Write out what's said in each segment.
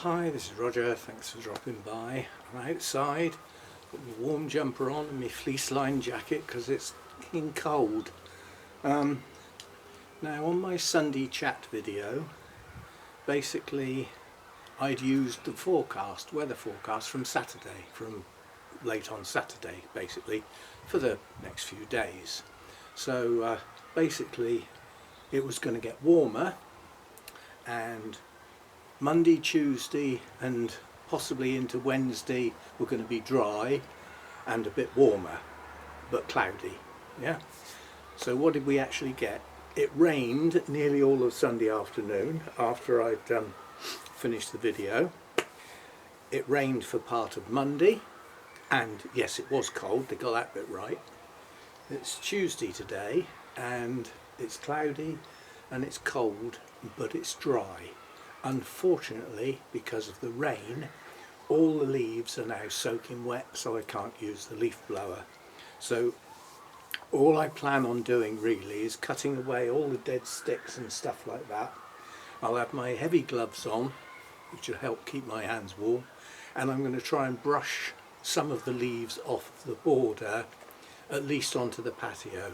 Hi, this is Roger, thanks for dropping by. I'm outside, got my warm jumper on and my fleece lined jacket because it's getting cold. Now on my Sunday chat video, basically I'd used the weather forecast from Saturday, from late on Saturday basically, for the next few days. So basically it was going to get warmer, and Monday, Tuesday and possibly into Wednesday were going to be dry and a bit warmer but cloudy. Yeah. So what did we actually get? It rained nearly all of Sunday afternoon after I'd finished the video. It rained for part of Monday, and yes, it was cold, they got that bit right. It's Tuesday today and it's cloudy and it's cold, but it's dry. Unfortunately, because of the rain, all the leaves are now soaking wet, so I can't use the leaf blower. So all I plan on doing really is cutting away all the dead sticks and stuff like that. I'll have my heavy gloves on, which will help keep my hands warm, and I'm going to try and brush some of the leaves off the border, at least onto the patio.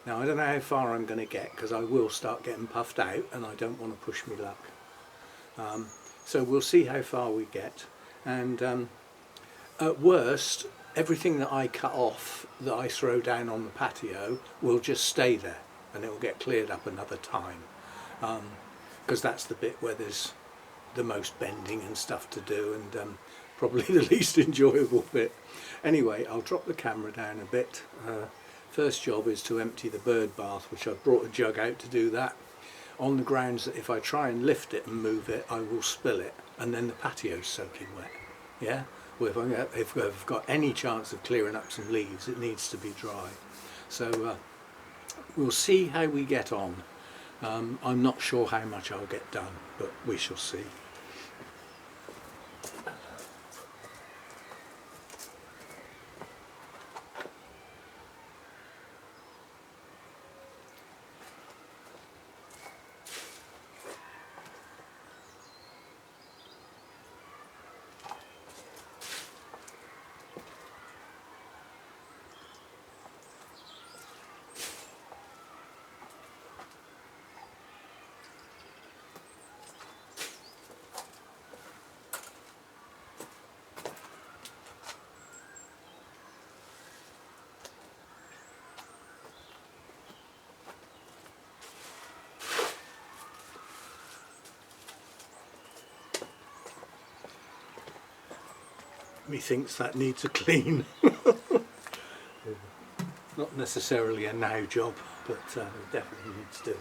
Now I don't know how far I'm going to get, because I will start getting puffed out and I don't want to push my luck. So we'll see how far we get, and at worst everything that I cut off that I throw down on the patio will just stay there and it will get cleared up another time, because that's the bit where there's the most bending and stuff to do, and probably the least enjoyable bit. Anyway, I'll drop the camera down a bit. First job is to empty the bird bath, which I've brought a jug out to do that, on the grounds that if I try and lift it and move it, I will spill it, and then the patio's soaking wet. Yeah? Well, if I've got any chance of clearing up some leaves, it needs to be dry. So we'll see how we get on. I'm not sure how much I'll get done, but we shall see. Methinks that needs a clean. Not necessarily a now job, but it definitely needs doing.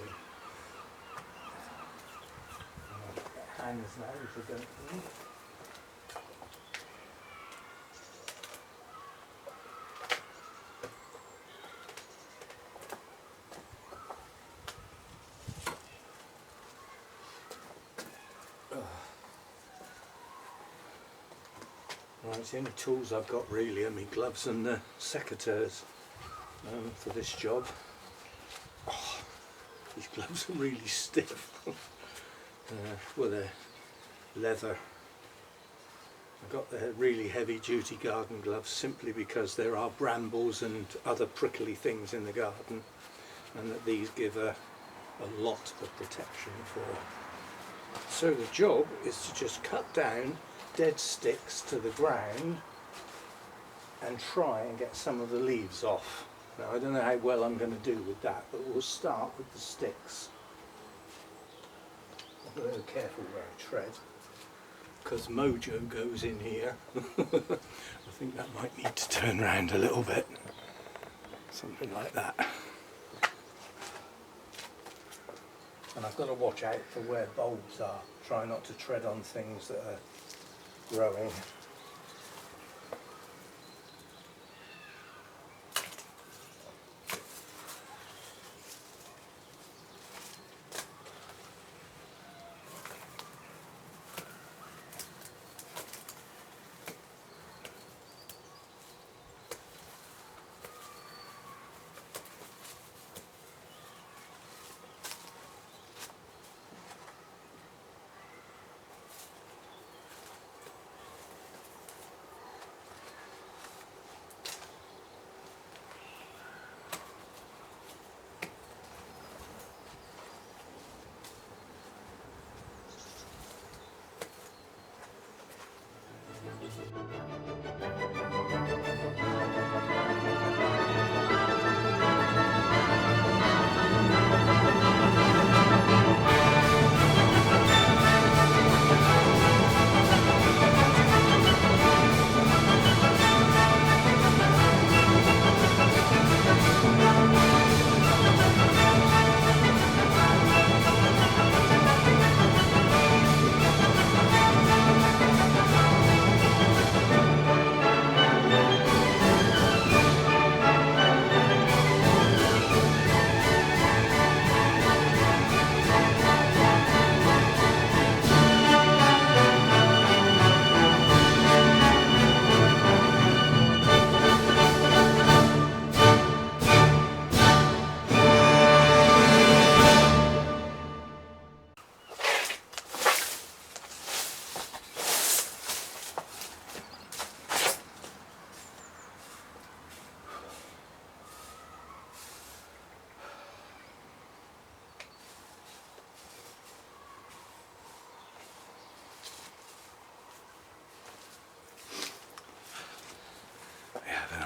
Hands now if we don't clean. Right, the only tools I've got really are my gloves and the secateurs for this job. Oh, these gloves are really stiff. Well, they're leather. I've got the really heavy duty garden gloves simply because there are brambles and other prickly things in the garden, and that these give a lot of protection for. So the job is to just cut down dead sticks to the ground and try and get some of the leaves off. Now I don't know how well I'm going to do with that, but we'll start with the sticks. I'm very careful where I tread, because Mojo goes in here. I think that might need to turn around a little bit, something like that. And I've got to watch out for where bulbs are. Try not to tread on things that are growing.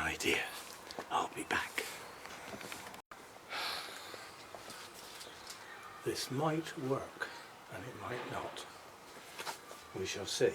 idea. I'll be back. This might work, and it might not. We shall see.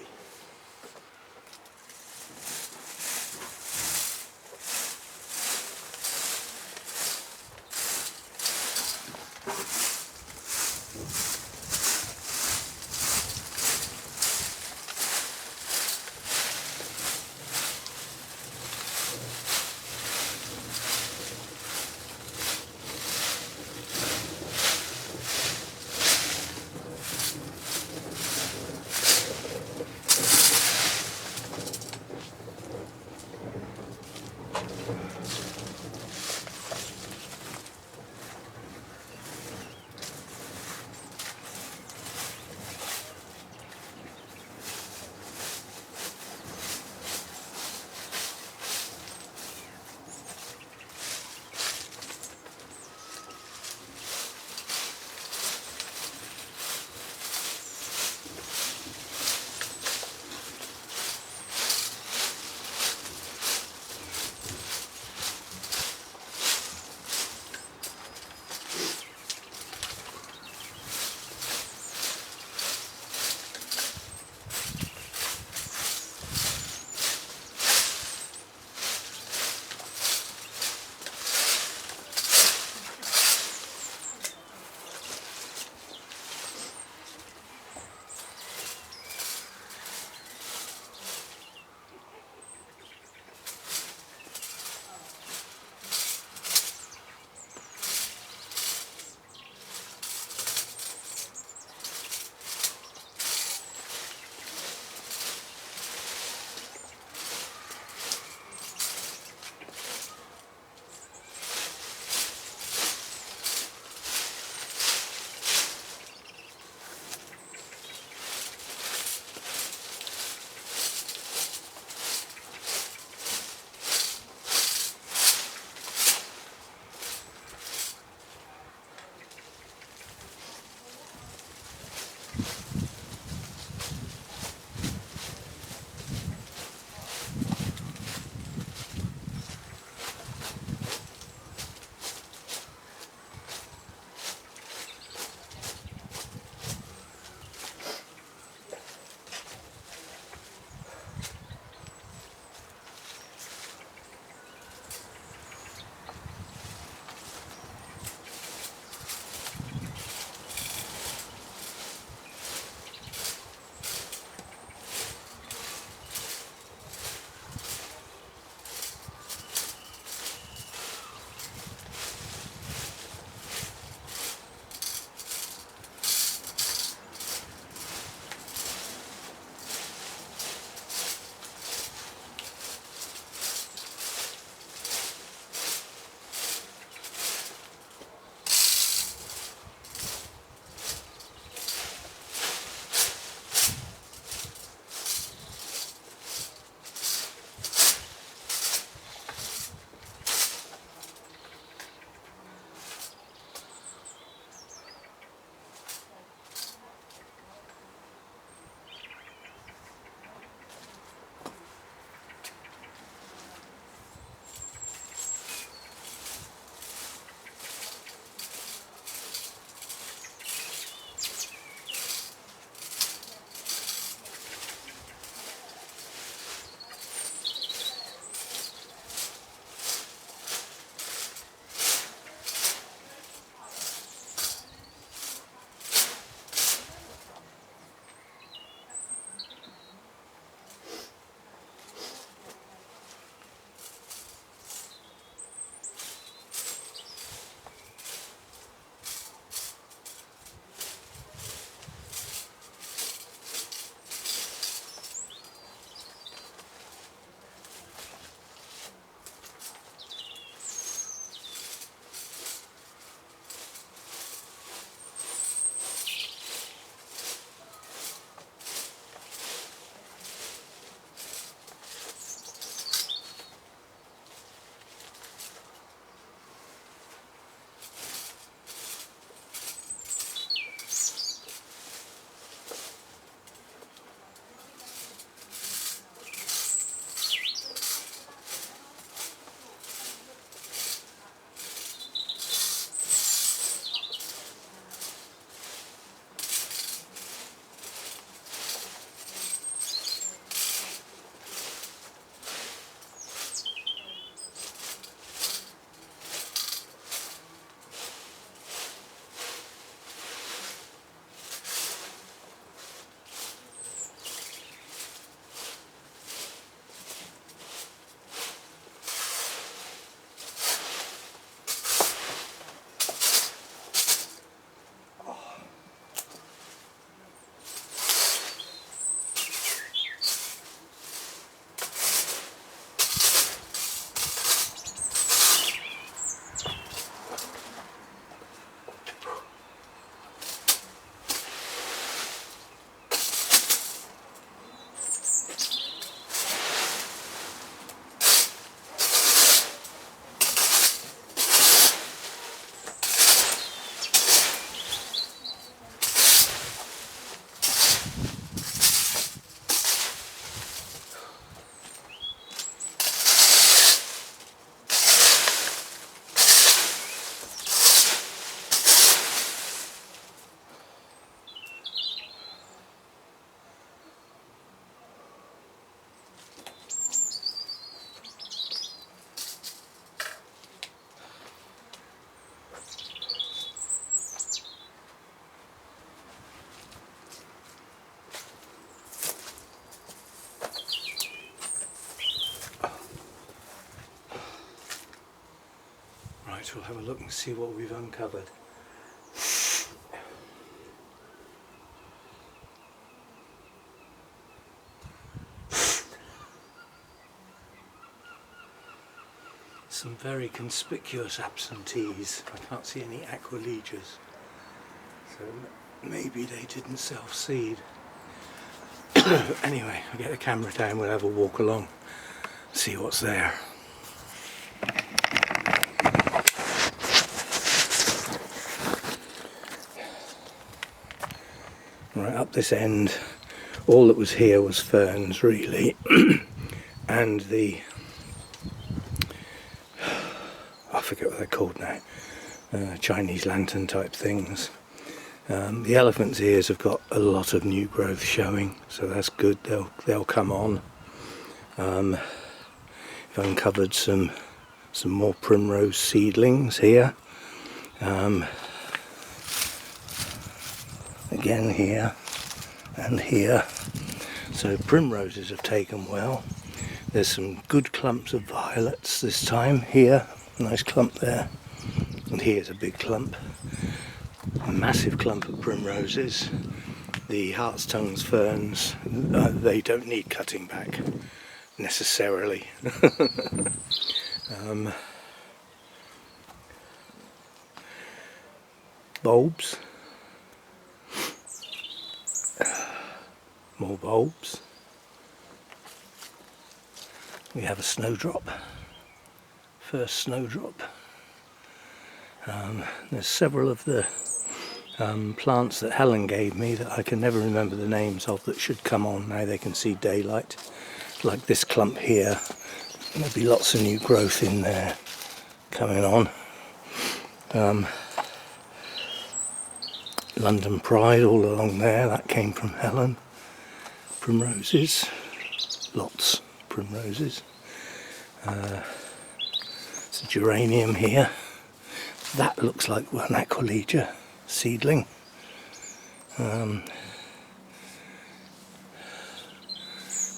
Right, we'll have a look and see what we've uncovered. Some very conspicuous absentees. I can't see any aqualegias, so maybe they didn't self-seed. Anyway, I'll get the camera down, we'll have a walk along, see what's there. Right, up this end, all that was here was ferns really, and the, I forget what they're called now, Chinese lantern type things. The elephant's ears have got a lot of new growth showing, so that's good. They'll come on. I've uncovered some more primrose seedlings here. Again here and here. So primroses have taken well. There's some good clumps of violets this time here. Nice clump there. And here's a big clump. A massive clump of primroses. The heart's tongues ferns, they don't need cutting back necessarily. Bulbs. More bulbs. We have a snowdrop. First snowdrop. There's several of the plants that Helen gave me that I can never remember the names of that should come on now they can see daylight. Like this clump here. There'll be lots of new growth in there coming on. London Pride all along there, that came from Helen. Primroses, lots of primroses. It's a geranium here. That looks like an aqualegia seedling.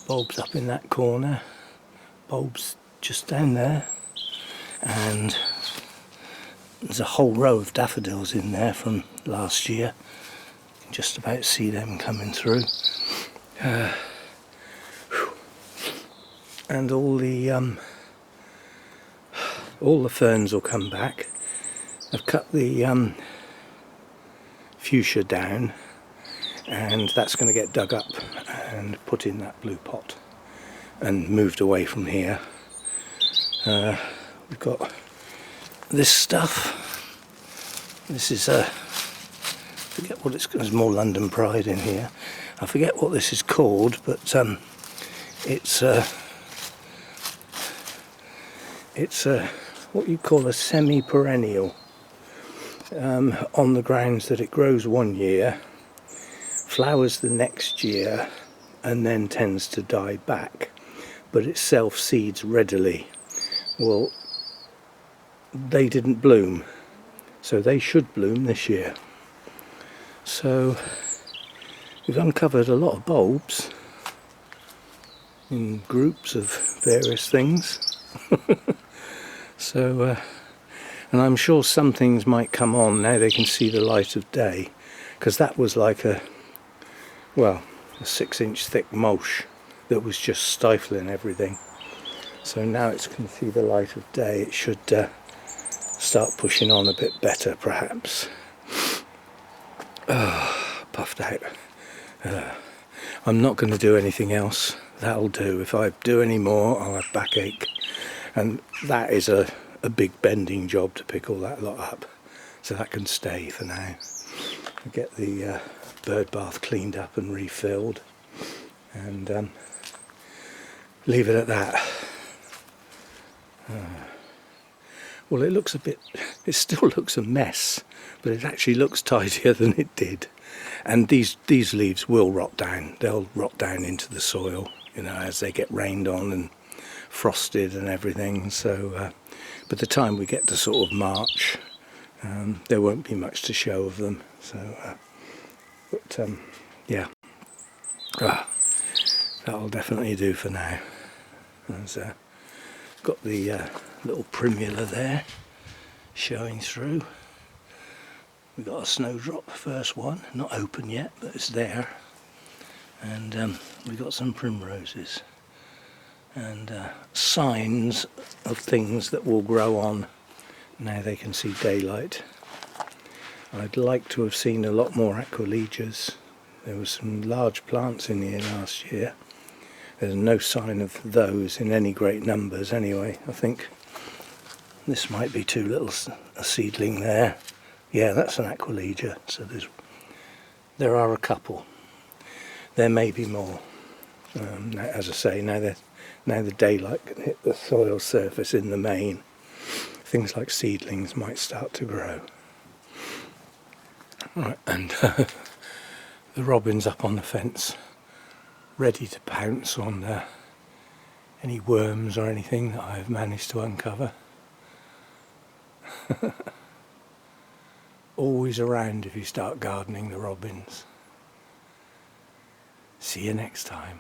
Bulbs up in that corner, bulbs just down there, and there's a whole row of daffodils in there from last year. You can just about see them coming through. And all the ferns will come back. I've cut the fuchsia down, and that's going to get dug up and put in that blue pot and moved away from here. We've got this stuff. This is I forget what it's, there's more London Pride in here. I forget what this is called, but it's what you call a semi-perennial, on the grounds that it grows one year, flowers the next year, and then tends to die back, but it self-seeds readily. Well, they didn't bloom, so they should bloom this year. So we've uncovered a lot of bulbs in groups of various things. So and I'm sure some things might come on now they can see the light of day, because that was like a 6-inch thick mulch that was just stifling everything. So now it can see the light of day, it should start pushing on a bit better perhaps. Puffed out. I'm not going to do anything else, that'll do. If I do any more I'll have backache, and that is a big bending job to pick all that lot up, so that can stay for now. I'll get the bird bath cleaned up and refilled, and leave it at that. Well, it looks it still looks a mess, but it actually looks tidier than it did. And these leaves will rot down. They'll rot down into the soil, you know, as they get rained on and frosted and everything. So by the time we get to sort of March, there won't be much to show of them. So, yeah, that'll definitely do for now. There's got the little primula there showing through. We've got a snowdrop, first one, not open yet, but it's there. And we've got some primroses. And signs of things that will grow on now they can see daylight. I'd like to have seen a lot more aquilegias. There were some large plants in here last year. There's no sign of those in any great numbers anyway. I think this might be too little, a seedling there. Yeah, that's an aquilegia, so there are a couple. There may be more. As I say, now the daylight can hit the soil surface in the main, things like seedlings might start to grow. Right, and the robin's up on the fence, ready to pounce on any worms or anything that I've managed to uncover. Always around if you start gardening, the robins. See you next time.